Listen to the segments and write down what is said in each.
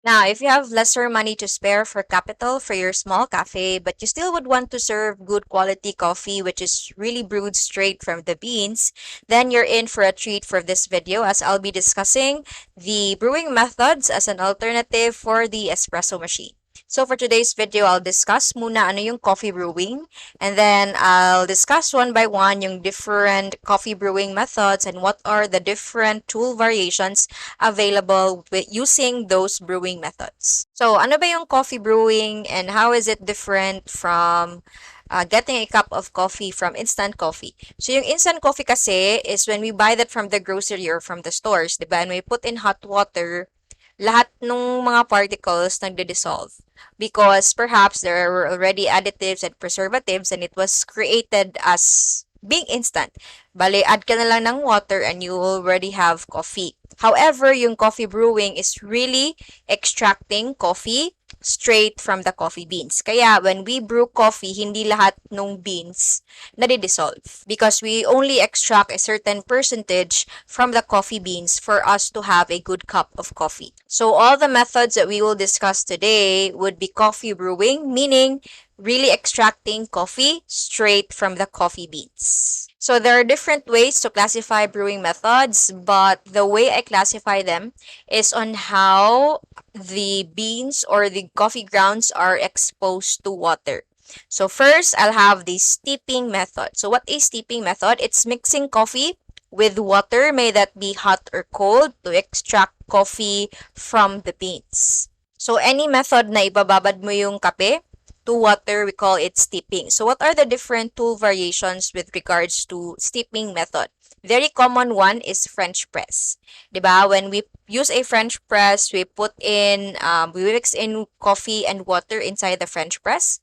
Now, if you have lesser money to spare for capital for your small cafe, but you still would want to serve good quality coffee, which is really brewed straight from the beans, then you're in for a treat for this video as I'll be discussing the brewing methods as an alternative for the espresso machine. So for today's video, I'll discuss muna ano yung coffee brewing, and then I'll discuss one by one yung different coffee brewing methods and what are the different tool variations available with using those brewing methods. So, ano ba yung coffee brewing and how is it different from getting a cup of coffee from instant coffee? So, yung instant coffee kasi is when we buy that from the grocery or from the stores, di ba? And we put in hot water, lahat ng mga particles nagde-dissolve because perhaps there were already additives and preservatives and it was created as being instant. Bale, add ka na lang ng water and you already have coffee. However, yung coffee brewing is really extracting coffee straight from the coffee beans. Kaya when we brew coffee, hindi lahat ng beans nadi-dissolve because we only extract a certain percentage from the coffee beans for us to have a good cup of coffee. So all the methods that we will discuss today would be coffee brewing, meaning really extracting coffee straight from the coffee beans. So there are different ways to classify brewing methods, but the way I classify them is on how the beans or the coffee grounds are exposed to water. So first, I'll have the steeping method. So what is steeping method? It's mixing coffee with water, may that be hot or cold, to extract coffee from the beans. So any method na ibababad mo yung kape to water, we call it steeping. So what are the different tool variations with regards to steeping method? Very common one is French press. Diba? When we use a French press, we we mix in coffee and water inside the French press.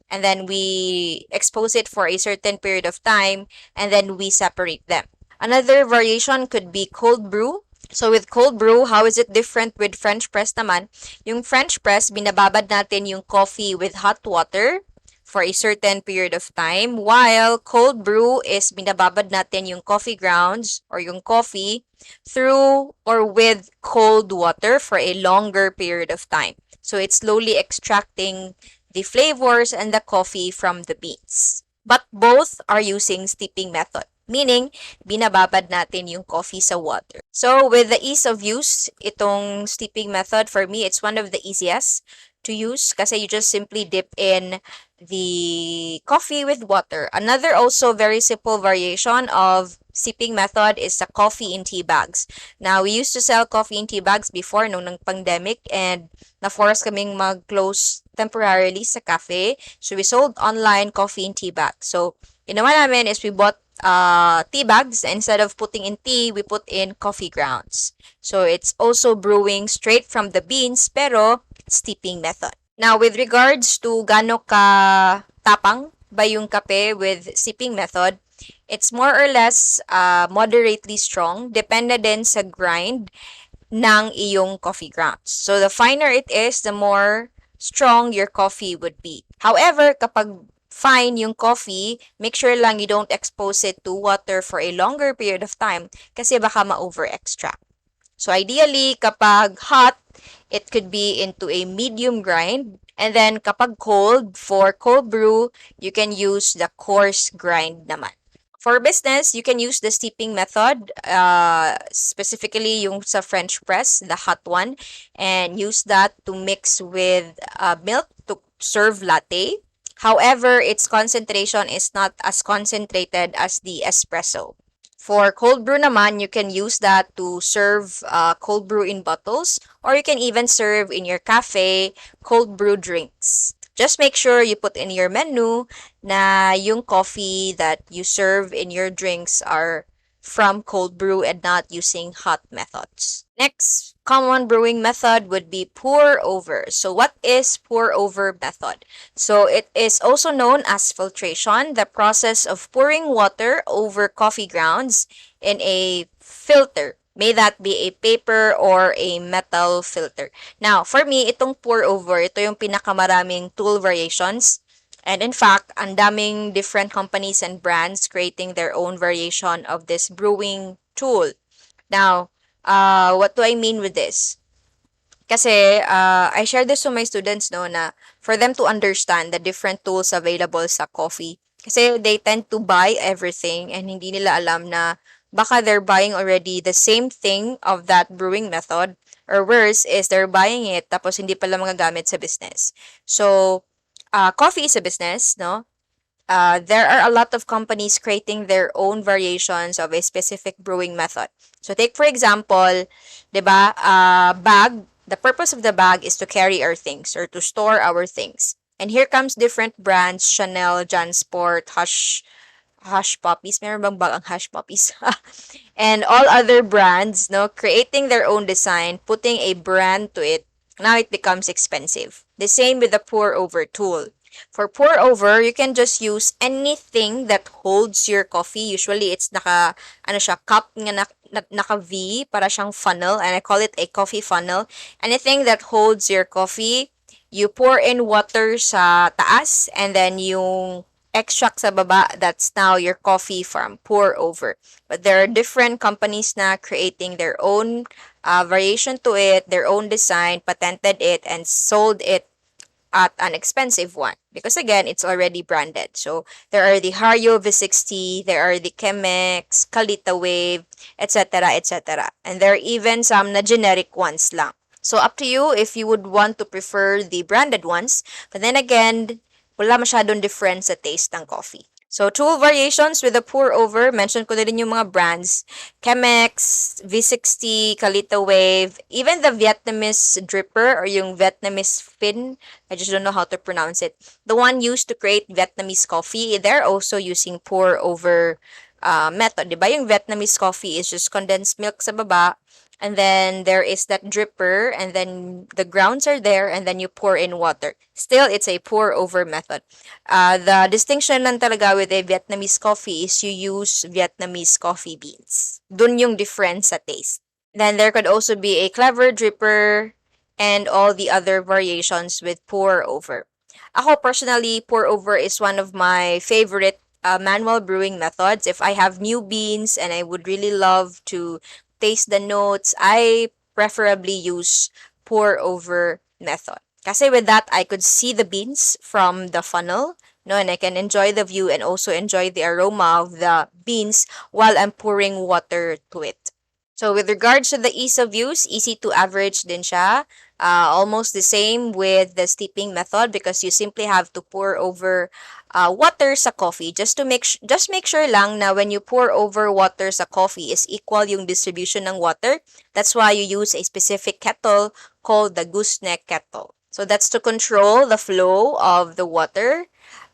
And then we expose it for a certain period of time. And then we separate them. Another variation could be cold brew. So with cold brew, how is it different with French press naman? Yung French press, binababad natin yung coffee with hot water for a certain period of time, while cold brew is binababad natin yung coffee grounds or yung coffee through or with cold water for a longer period of time. So it's slowly extracting the flavors and the coffee from the beans. But both are using steeping method. Meaning, binababad natin yung coffee sa water. So, with the ease of use, itong steeping method, for me, it's one of the easiest to use kasi you just simply dip in the coffee with water. Another also very simple variation of steeping method is the coffee in tea bags. Now, we used to sell coffee in tea bags before nung pandemic and na-force kaming mag-close temporarily sa cafe. So, we sold online coffee in tea bags. So, ginawa namin is we bought tea bags. Instead of putting in tea, we put in coffee grounds. So it's also brewing straight from the beans pero steeping method. Now with regards to gaano ka tapang ba yung kape with steeping method, it's more or less moderately strong. Depende din sa grind ng iyong coffee grounds. So the finer it is, the more strong your coffee would be. However, kapag fine yung coffee, make sure lang you don't expose it to water for a longer period of time kasi baka ma-over-extract. So ideally, kapag hot, it could be into a medium grind. And then kapag cold, for cold brew, you can use the coarse grind naman. For business, you can use the steeping method, specifically yung sa French press, the hot one, and use that to mix with milk to serve latte. However, its concentration is not as concentrated as the espresso. For cold brew naman, you can use that to serve cold brew in bottles or you can even serve in your cafe cold brew drinks. Just make sure you put in your menu na yung coffee that you serve in your drinks are from cold brew and not using hot methods. Next common brewing method would be pour over. So what is pour over method? So it is also known as filtration, the process of pouring water over coffee grounds in a filter. May that be a paper or a metal filter. Now, for me, itong pour over, ito yung pinakamaraming tool variations. And in fact, ang daming different companies and brands creating their own variation of this brewing tool. Now, what do I mean with this? Kasi I share this to my students no na for them to understand the different tools available sa coffee. Kasi they tend to buy everything and hindi nila alam na baka they're buying already the same thing of that brewing method, or worse is they're buying it tapos hindi pala magagamit sa business. So, coffee is a business, no? There are a lot of companies creating their own variations of a specific brewing method. So take for example, 'di ba, bag, the purpose of the bag is to carry our things or to store our things. And here comes different brands, Chanel, Jansport, Hush Puppies. Meron bang bag ang Hush Puppies? And all other brands, no, creating their own design, putting a brand to it. Now it becomes expensive. The same with the pour over tool. For pour over, you can just use anything that holds your coffee. Usually it's ano siya, cup nga naka V, para siyang funnel, and I call it a coffee funnel. Anything that holds your coffee, you pour in water sa taas, and then yung extract sa baba, that's now your coffee from pour over. But there are different companies na creating their own variation to it, their own design, patented it, and sold it at an expensive one because again it's already branded. So there are the Hario V60, there are the Chemex, Kalita Wave, etc., etc., and there are even some na generic ones lang. So up to you if you would want to prefer the branded ones, but then again wala masyadong difference sa taste ng coffee. So, tool variations with the pour over. Mention ko na rin yung mga brands. Chemex, V60, Kalita Wave, even the Vietnamese dripper or yung Vietnamese fin. I just don't know how to pronounce it. The one used to create Vietnamese coffee, they're also using pour over method. Diba? Yung Vietnamese coffee is just condensed milk sa baba, and then there is that dripper, and then the grounds are there, and then you pour in water. Still, it's a pour over method. The distinction lang talaga with a Vietnamese coffee is you use Vietnamese coffee beans. Dun yung difference sa taste. Then there could also be a clever dripper and all the other variations with pour over. Ako personally, pour over is one of my favorite manual brewing methods. If I have new beans and I would really love to taste the notes, I preferably use pour over method. Kasi with that, I could see the beans from the funnel, no, and I can enjoy the view and also enjoy the aroma of the beans while I'm pouring water to it. So with regards to the ease of use, easy to average din siya. Almost the same with the steeping method because you simply have to pour over water sa coffee just make sure lang na when you pour over water sa coffee is equal yung distribution ng water. That's why you use a specific kettle called the gooseneck kettle. So that's to control the flow of the water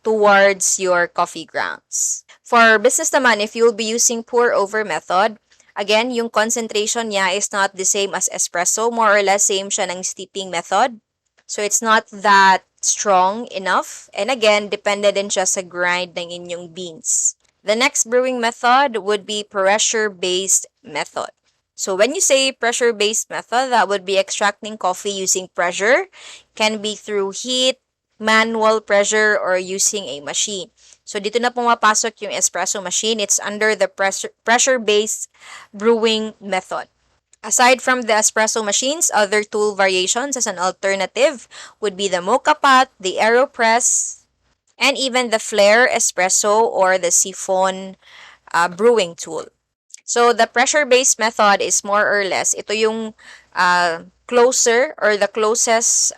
towards your coffee grounds. For business naman, if you'll be using pour over method, again, yung concentration niya is not the same as espresso. More or less, same siya ng steeping method. So, it's not that strong enough. And again, depende din siya sa grind ng inyong beans. The next brewing method would be pressure-based method. So, when you say pressure-based method, that would be extracting coffee using pressure. Can be through heat, manual pressure, or using a machine. So, dito na pumapasok yung espresso machine. It's under the pressure-based brewing method. Aside from the espresso machines, other tool variations as an alternative would be the mocha pot, the AeroPress, and even the flare espresso or the siphon brewing tool. So, the pressure-based method is more or less, ito yung closer or the closest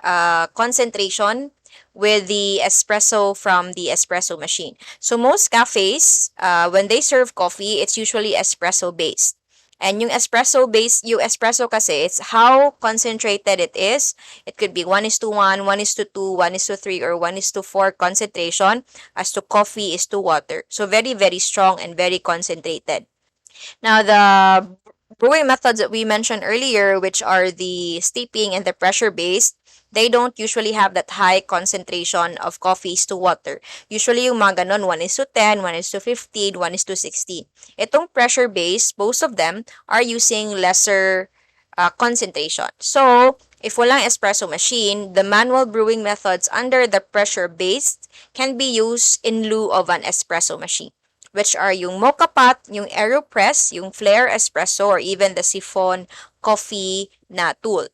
concentration with the espresso from the espresso machine. So most cafes, when they serve coffee, it's usually espresso based. And yung espresso kasi, it's how concentrated it is. It could be 1:1, 1:2, 1:3, or 1:4 concentration as to coffee is to water. So very, very strong and very concentrated. Now, the brewing methods that we mentioned earlier, which are the steeping and the pressure-based, they don't usually have that high concentration of coffees to water. Usually, yung mga ganon, 1:10, 1:15, 1:16. Itong pressure-based, most of them are using lesser concentration. So, if walang espresso machine, the manual brewing methods under the pressure-based can be used in lieu of an espresso machine, which are yung mocha pot, yung AeroPress, yung flare espresso, or even the siphon coffee na tool.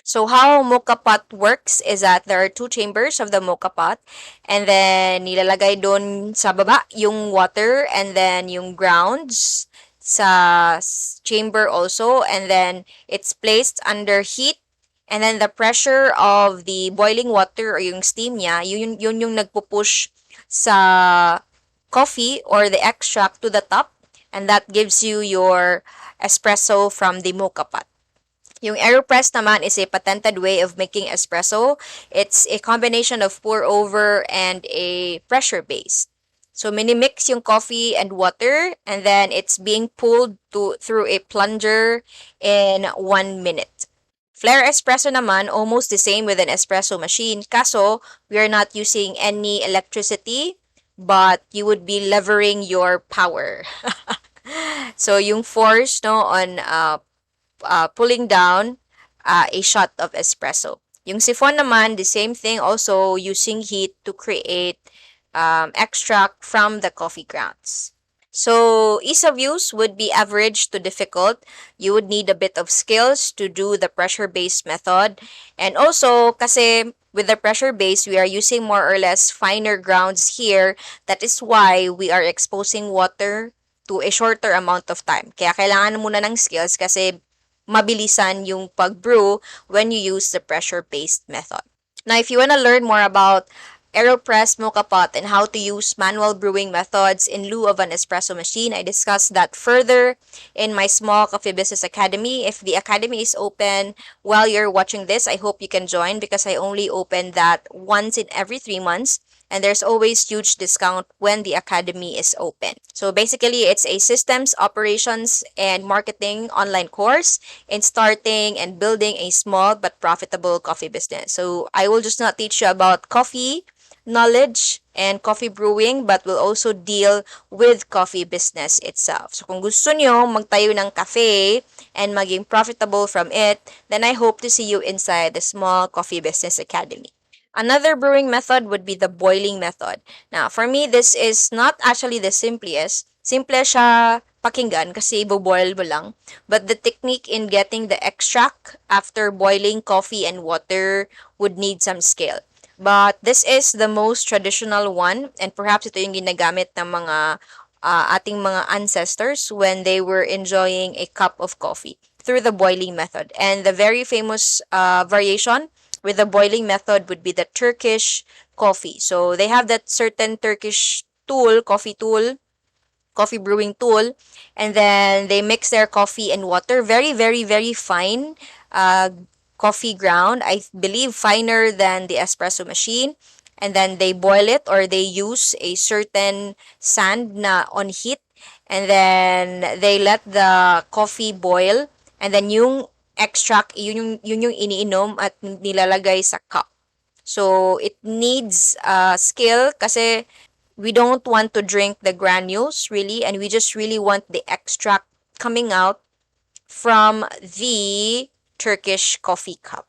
So how mocha pot works is that there are two chambers of the mocha pot, and then nilalagay doon sa baba yung water and then yung grounds sa chamber also, and then it's placed under heat, and then the pressure of the boiling water or yung steam niya, yun yung nagpupush sa coffee or the extract to the top, and that gives you your espresso from the mocha pot. Yung AeroPress naman is a patented way of making espresso. It's a combination of pour over and a pressure base. So mini-mix yung coffee and water, and then it's being pulled through a plunger in 1 minute. Flare espresso naman, almost the same with an espresso machine. Kaso, we are not using any electricity, but you would be levering your power. So yung force no on pulling down a shot of espresso. Yung siphon naman, the same thing, also using heat to create extract from the coffee grounds. So, ease of use would be average to difficult. You would need a bit of skills to do the pressure-based method. And also, kasi with the pressure base, we are using more or less finer grounds here. That is why we are exposing water to a shorter amount of time. Kaya kailangan muna ng skills kasi mabilisan yung pag-brew when you use the pressure-based method. Now, if you want to learn more about AeroPress mocha pot and how to use manual brewing methods in lieu of an espresso machine, I discussed that further in my Small Coffee Business Academy. If the academy is open while you're watching this, I hope you can join because I only open that once in every 3 months. And there's always huge discount when the academy is open. So basically, it's a systems, operations, and marketing online course in starting and building a small but profitable coffee business. So I will just not teach you about coffee knowledge and coffee brewing, but will also deal with coffee business itself. So kung gusto nyo magtayo ng cafe and maging profitable from it, then I hope to see you inside the Small Coffee Business Academy. Another brewing method would be the boiling method. Now, for me, this is not actually the simplest. Simple siya pakinggan kasi ibo-boil mo lang. But the technique in getting the extract after boiling coffee and water would need some skill. But this is the most traditional one, and perhaps ito yung ginagamit ng mga ating mga ancestors when they were enjoying a cup of coffee through the boiling method. And the very famous variation with the boiling method would be the Turkish coffee. So they have that certain Turkish tool, coffee brewing tool, and then they mix their coffee and water, very, very, very fine coffee ground. I believe finer than the espresso machine. And then they boil it, or they use a certain sand na on heat, and then they let the coffee boil, and then yung extract, yun yung iniinom at nilalagay sa cup. So, it needs skill kasi we don't want to drink the granules really, and we just really want the extract coming out from the Turkish coffee cup.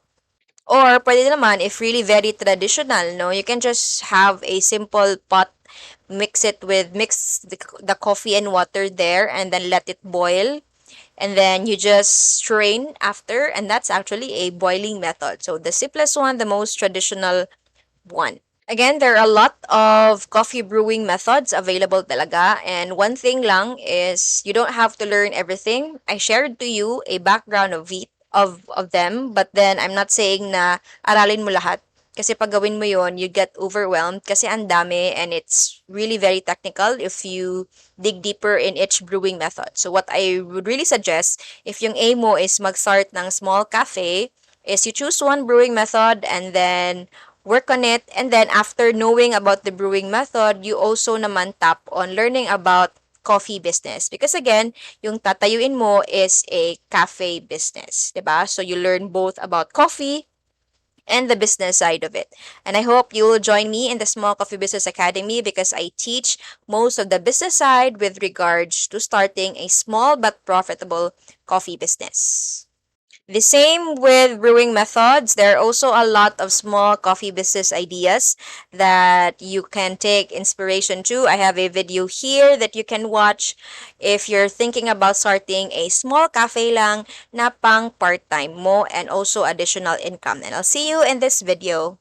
Or pwede naman, if really very traditional, no, you can just have a simple pot, mix the coffee and water there, and then let it boil. And then you just strain after, and that's actually a boiling method. So the simplest one, the most traditional one. Again, there are a lot of coffee brewing methods available talaga, and one thing lang is you don't have to learn everything. I shared to you a background of them, but then I'm not saying na aralin mo lahat. Kasi pag gawin mo yon, you get overwhelmed kasi ang dami, and it's really very technical if you dig deeper in each brewing method. So what I would really suggest, if yung aim mo is mag-start ng small cafe, is you choose one brewing method and then work on it. And then after knowing about the brewing method, you also naman tap on learning about coffee business. Because again, yung tatayuin mo is a cafe business, 'di ba? So you learn both about coffee and the business side of it. And I hope you will join me in the Small Coffee Business Academy because I teach most of the business side with regards to starting a small but profitable coffee business. The same with brewing methods. There are also a lot of small coffee business ideas that you can take inspiration to. I have a video here that you can watch if you're thinking about starting a small cafe lang na pang part-time mo and also additional income. And I'll see you in this video.